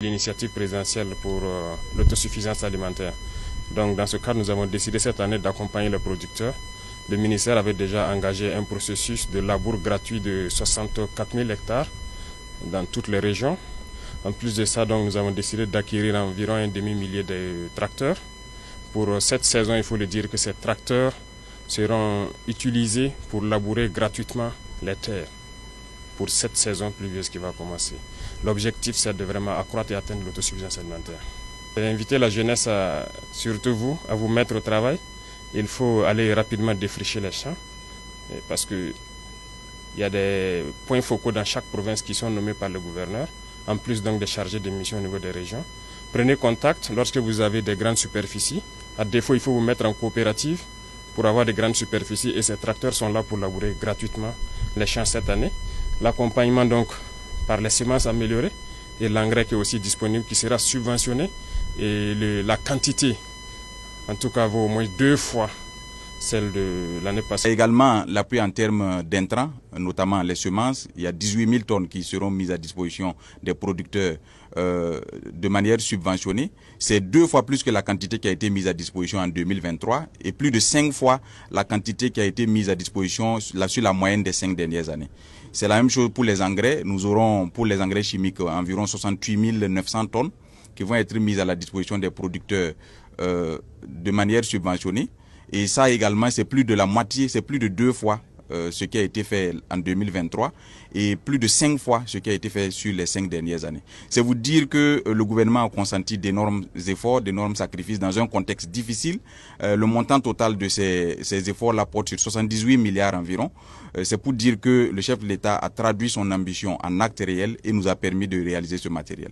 L'initiative présidentielle pour l'autosuffisance alimentaire. Donc dans ce cadre, nous avons décidé cette année d'accompagner les producteurs. Le ministère avait déjà engagé un processus de labour gratuit de 64 000 hectares dans toutes les régions. En plus de ça, donc, nous avons décidé d'acquérir environ un demi-millier de tracteurs. Pour cette saison, il faut le dire que ces tracteurs seront utilisés pour labourer gratuitement les terres pour cette saison pluvieuse qui va commencer. L'objectif, c'est de vraiment accroître et atteindre l'autosuffisance alimentaire. J'ai invité la jeunesse, surtout vous, à vous mettre au travail. Il faut aller rapidement défricher les champs parce qu'il y a des points focaux dans chaque province qui sont nommés par le gouverneur, en plus donc des chargés de mission au niveau des régions. Prenez contact lorsque vous avez des grandes superficies. À défaut, il faut vous mettre en coopérative pour avoir des grandes superficies et ces tracteurs sont là pour labourer gratuitement les champs cette année. L'accompagnement donc par les semences améliorées et l'engrais qui est aussi disponible, qui sera subventionné, et la quantité, en tout cas, vaut au moins 2 fois celle de l'année passée. Également l'appui en termes d'intrants, notamment les semences. Il y a 18 000 tonnes qui seront mises à disposition des producteurs de manière subventionnée. C'est 2 fois plus que la quantité qui a été mise à disposition en 2023 et plus de 5 fois la quantité qui a été mise à disposition sur la moyenne des 5 dernières années. C'est la même chose pour les engrais. Nous aurons pour les engrais chimiques environ 68 900 tonnes qui vont être mises à la disposition des producteurs de manière subventionnée. Et ça également, c'est plus de la moitié, c'est plus de 2 fois ce qui a été fait en 2023 et plus de 5 fois ce qui a été fait sur les 5 dernières années. C'est vous dire que le gouvernement a consenti d'énormes efforts, d'énormes sacrifices dans un contexte difficile. Le montant total de ces efforts-là porte sur 78 milliards environ. C'est pour dire que le chef de l'État a traduit son ambition en actes réels et nous a permis de réaliser ce matériel.